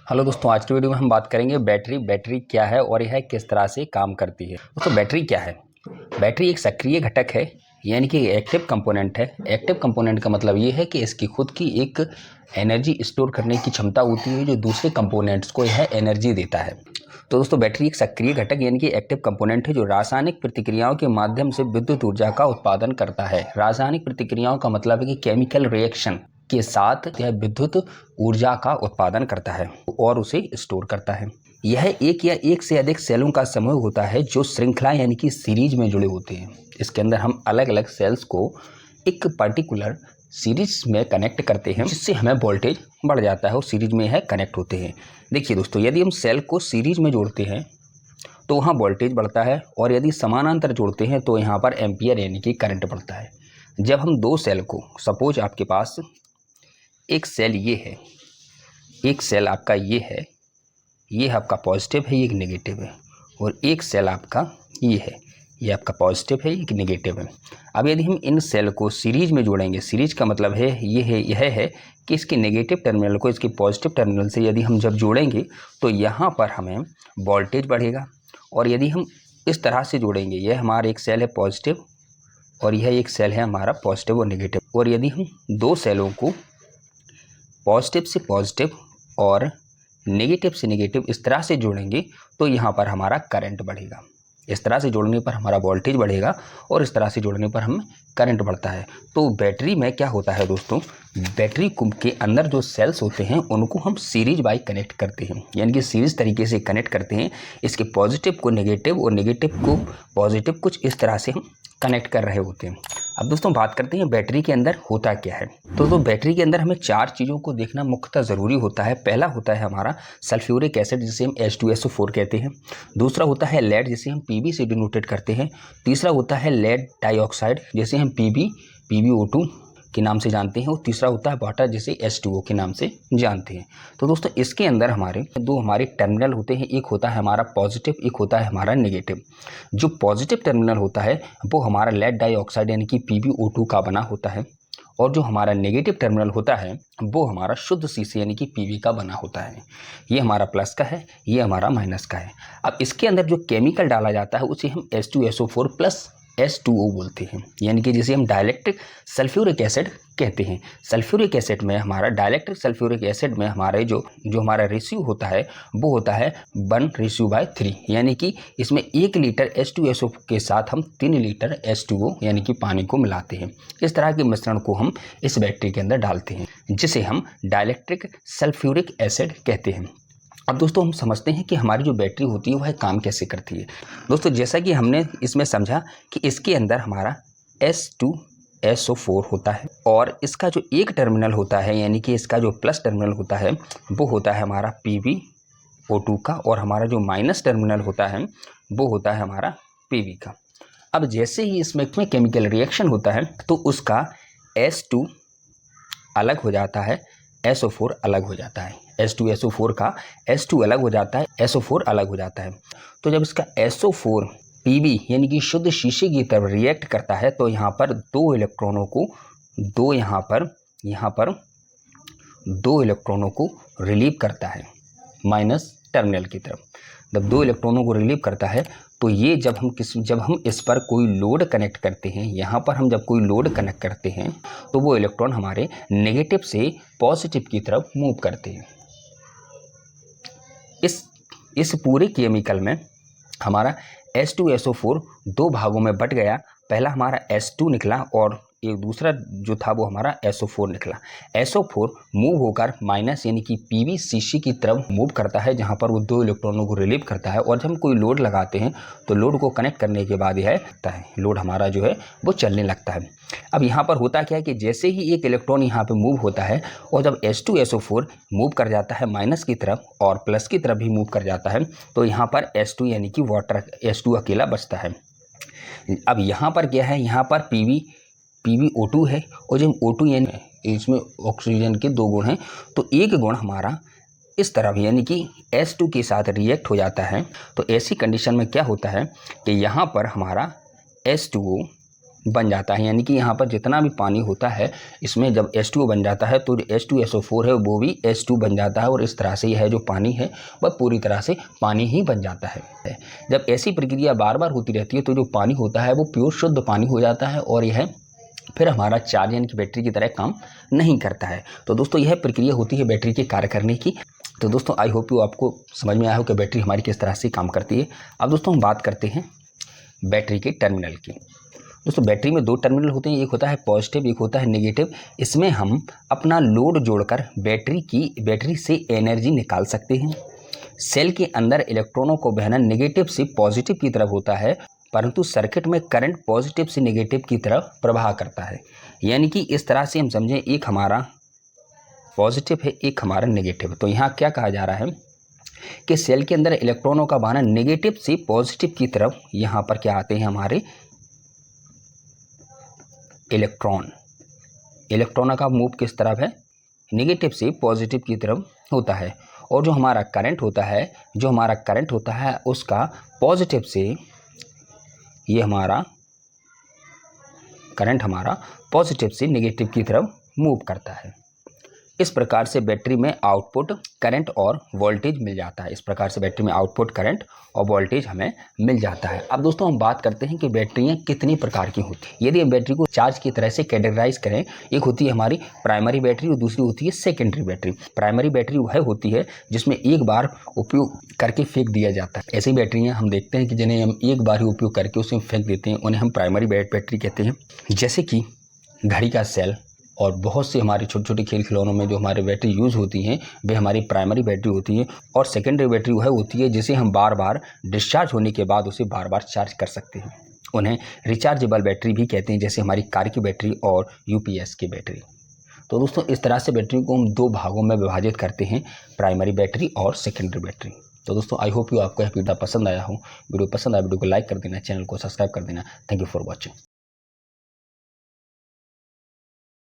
Hello दोस्तों, आज की वीडियो में हम बात करेंगे बैटरी क्या है और यह किस तरह से काम करती है। दोस्तों, बैटरी क्या है? बैटरी एक सक्रिय घटक है, यानी कि एक्टिव कंपोनेंट है। एक्टिव कंपोनेंट का मतलब ये है कि इसकी खुद की एक एनर्जी स्टोर करने की क्षमता होती है, जो दूसरे कंपोनेंट्स को यह एनर्जी देता है। तो दोस्तों, बैटरी एक सक्रिय घटक यानी कि एक्टिव कंपोनेंट है, जो रासायनिक प्रतिक्रियाओं के माध्यम से विद्युत ऊर्जा का उत्पादन करता है। रासायनिक प्रतिक्रियाओं का मतलब है कि केमिकल रिएक्शन के साथ यह विद्युत ऊर्जा का उत्पादन करता है और उसे स्टोर करता है। यह एक या एक से अधिक सेलों का समूह होता है जो श्रृंखला यानी कि सीरीज में जुड़े होते हैं। इसके अंदर हम अलग अलग सेल्स को एक पर्टिकुलर सीरीज में कनेक्ट करते हैं, जिससे हमें वोल्टेज बढ़ जाता है और सीरीज में यह कनेक्ट होते हैं। देखिए दोस्तों, यदि हम सेल को सीरीज में जोड़ते हैं तो वहाँ वोल्टेज बढ़ता है, और यदि समानांतर जोड़ते हैं तो यहाँ पर एम्पियर यानी कि करंट बढ़ता है। जब हम दो सेल को, सपोज आपके पास एक सेल ये है, एक सेल आपका ये है, ये आपका पॉजिटिव है, ये एक नेगेटिव है, और एक सेल आपका ये है, ये आपका पॉजिटिव है, एक नेगेटिव है। अब यदि हम इन सेल को सीरीज में जोड़ेंगे, सीरीज का मतलब है यह है कि इसके नेगेटिव टर्मिनल को इसके पॉजिटिव टर्मिनल से यदि हम जब जोड़ेंगे तो यहाँ पर हमें वोल्टेज बढ़ेगा। और यदि हम इस तरह से जोड़ेंगे, यह हमारा एक सेल है पॉजिटिव और यह एक सेल है हमारा पॉजिटिव और नेगेटिव, और यदि हम दो सेलों को पॉजिटिव से पॉजिटिव और नेगेटिव से नेगेटिव इस तरह से जोड़ेंगे तो यहाँ पर हमारा करंट बढ़ेगा। इस तरह से जोड़ने पर हमारा वोल्टेज बढ़ेगा और इस तरह से जोड़ने पर हम करंट बढ़ता है। तो बैटरी में क्या होता है दोस्तों, बैटरी के अंदर जो सेल्स होते हैं उनको हम सीरीज बाई कनेक्ट करते हैं, यानी कि सीरीज तरीके से कनेक्ट करते हैं। इसके पॉजिटिव को नेगेटिव और नेगेटिव को पॉजिटिव, कुछ इस तरह से हम कनेक्ट कर रहे होते हैं। अब दोस्तों बात करते हैं बैटरी के अंदर होता क्या है। तो बैटरी के अंदर हमें चार चीज़ों को देखना मुख्यतः ज़रूरी होता है। पहला होता है हमारा सल्फ्यूरिक एसिड, जिसे हम H2SO4 कहते हैं। दूसरा होता है लेड, जिसे हम Pb से डिनोटेड करते हैं। तीसरा होता है लेड डाइऑक्साइड, जिसे हम PbO2 के नाम से जानते हैं। और तीसरा होता है वाटर, जिसे H2O के नाम से जानते हैं। तो दोस्तों इसके अंदर हमारे टर्मिनल होते हैं, एक होता है हमारा पॉजिटिव, एक होता है हमारा नेगेटिव। जो पॉजिटिव टर्मिनल होता है वो हमारा लेड डाइऑक्साइड यानी कि PbO2 का बना होता है, और जो हमारा नेगेटिव टर्मिनल होता है वो हमारा शुद्ध शीशे यानी कि Pb का बना होता है। ये हमारा प्लस का है, ये हमारा माइनस का है। अब इसके अंदर जो केमिकल डाला जाता है उसे हम H2SO4 प्लस H2O बोलते हैं, यानी कि जिसे हम डाइलेक्ट्रिक सल्फ्यूरिक एसिड कहते हैं। सल्फ्यूरिक एसिड में हमारा डाइलेक्ट्रिक सल्फ्यूरिक एसिड में हमारे जो हमारा रेशियो होता है वो होता है 1:3, यानी कि इसमें 1 लीटर H2SO के साथ हम 3 लीटर H2O यानी कि पानी को मिलाते हैं। इस तरह के मिश्रण को हम इस बैटरी के अंदर डालते हैं, जिसे हम डाइलेक्ट्रिक सल्फ्यूरिक एसिड कहते हैं। अब दोस्तों हम समझते हैं कि हमारी जो बैटरी होती है वह काम कैसे करती है। दोस्तों जैसा कि हमने इसमें समझा कि इसके अंदर हमारा H2SO4 होता है, और इसका जो एक टर्मिनल होता है, यानी कि इसका जो प्लस टर्मिनल होता है वो होता है हमारा PbO2 का, और हमारा जो माइनस टर्मिनल होता है वो होता है हमारा Pb का। अब जैसे ही इसमें केमिकल रिएक्शन होता है तो उसका H2 अलग हो जाता है, SO4 अलग हो जाता है। H2SO4 का H2 अलग हो जाता है, SO4 अलग हो जाता है। तो जब इसका SO4 Pb यानी कि शुद्ध शीशे की तरफ रिएक्ट करता है तो यहाँ पर दो इलेक्ट्रॉनों को रिलीव करता है माइनस टर्मिनल की तरफ। जब दो इलेक्ट्रॉनों को रिलीव करता है तो ये जब हम इस पर कोई लोड कनेक्ट करते हैं, यहाँ पर हम जब कोई लोड कनेक्ट करते हैं तो वो इलेक्ट्रॉन हमारे नेगेटिव से पॉजिटिव की तरफ मूव करते हैं। इस पूरे केमिकल में हमारा H2SO4 दो भागों में बट गया। पहला हमारा H2 निकला और एक दूसरा जो था वो हमारा SO4 निकला। SO4 मूव होकर माइनस यानी कि Pb शीशे की तरफ मूव करता है, जहाँ पर वो दो इलेक्ट्रॉनों को रिलीव करता है। और जब हम कोई लोड लगाते हैं तो लोड को कनेक्ट करने के बाद लोड हमारा जो है वो चलने लगता है। अब यहाँ पर होता क्या है कि जैसे ही एक इलेक्ट्रॉन यहाँ पर मूव होता है और जब H2SO4 मूव कर जाता है माइनस की तरफ और प्लस की तरफ भी मूव कर जाता है तो यहाँ पर H2 यानी कि वाटर H2 अकेला बचता है। अब यहाँ पर क्या है, यहाँ पर PbO2 है, और जब O2 यानी इसमें ऑक्सीजन के दो गुण हैं तो एक गुण हमारा इस तरफ यानी कि H2 के साथ रिएक्ट हो जाता है। तो ऐसी कंडीशन में क्या होता है कि यहाँ पर हमारा H2O बन जाता है, यानी कि यहाँ पर जितना भी पानी होता है इसमें जब H2O बन जाता है तो H2SO4 है वो भी H2 बन जाता है, और इस तरह से यह जो पानी है वह पूरी तरह से पानी ही बन जाता है। जब ऐसी प्रक्रिया बार बार होती रहती है तो जो पानी होता है वो प्योर शुद्ध पानी हो जाता है, और यह फिर हमारा चार्ज यानी कि बैटरी की तरह काम नहीं करता है। तो दोस्तों यह प्रक्रिया होती है बैटरी के कार्य करने की। तो दोस्तों आई होप यू आपको समझ में आया हो कि बैटरी हमारी किस तरह से काम करती है। अब दोस्तों हम बात करते हैं बैटरी के टर्मिनल की। दोस्तों बैटरी में दो टर्मिनल होते हैं, एक होता है पॉजिटिव, एक होता है नेगेटिव। इसमें हम अपना लोड जोड़कर बैटरी से एनर्जी निकाल सकते हैं। सेल के अंदर इलेक्ट्रॉनों को बहना नेगेटिव से पॉजिटिव की तरफ होता है, परंतु सर्किट में करंट पॉजिटिव से नेगेटिव की तरफ प्रवाह करता है। यानी कि इस तरह से हम समझें, एक हमारा पॉजिटिव है, एक हमारा नेगेटिव है। तो यहाँ क्या कहा जा रहा है कि सेल के अंदर इलेक्ट्रॉनों का बहाना नेगेटिव से पॉजिटिव की तरफ, यहाँ पर क्या आते हैं हमारे इलेक्ट्रॉनों का मूव किस तरफ है, नेगेटिव से पॉजिटिव की तरफ होता है। और जो हमारा करंट होता है उसका पॉजिटिव से, ये हमारा करंट हमारा पॉजिटिव से नेगेटिव की तरफ मूव करता है। इस प्रकार से बैटरी में आउटपुट करंट और वोल्टेज मिल जाता है। इस प्रकार से बैटरी में आउटपुट करंट और वोल्टेज हमें मिल जाता है। अब दोस्तों हम बात करते हैं कि बैटरियां कितनी प्रकार की होती हैं। यदि हम बैटरी को चार्ज की तरह से कैटेगराइज करें, एक होती है हमारी प्राइमरी बैटरी और दूसरी होती है सेकेंडरी बैटरी। प्राइमरी बैटरी वह होती है जिसमें एक बार उपयोग करके फेंक दिया जाता है। ऐसी बैटरियाँ हम देखते हैं कि जिन्हें हम एक बार ही उपयोग करके उसे फेंक देते हैं, उन्हें हम प्राइमरी बैटरी कहते हैं। जैसे कि घड़ी का सेल और बहुत से हमारे छोटे छोटे खेल खिलौनों में जो हमारे बैटरी यूज़ होती हैं वे हमारी प्राइमरी बैटरी होती है। और सेकेंडरी बैटरी वह होती है जिसे हम बार बार डिस्चार्ज होने के बाद उसे बार बार चार्ज कर सकते हैं। उन्हें रिचार्जेबल बैटरी भी कहते हैं, जैसे हमारी कार की बैटरी और UPS की बैटरी। तो दोस्तों इस तरह से बैटरी को हम दो भागों में विभाजित करते हैं, प्राइमरी बैटरी और सेकेंडरी बैटरी। तो दोस्तों आई होप यू आपको यह वीडियो पसंद आया हो। वीडियो पसंद आया वीडियो को लाइक कर देना, चैनल को सब्सक्राइब कर देना। Thank you for watching.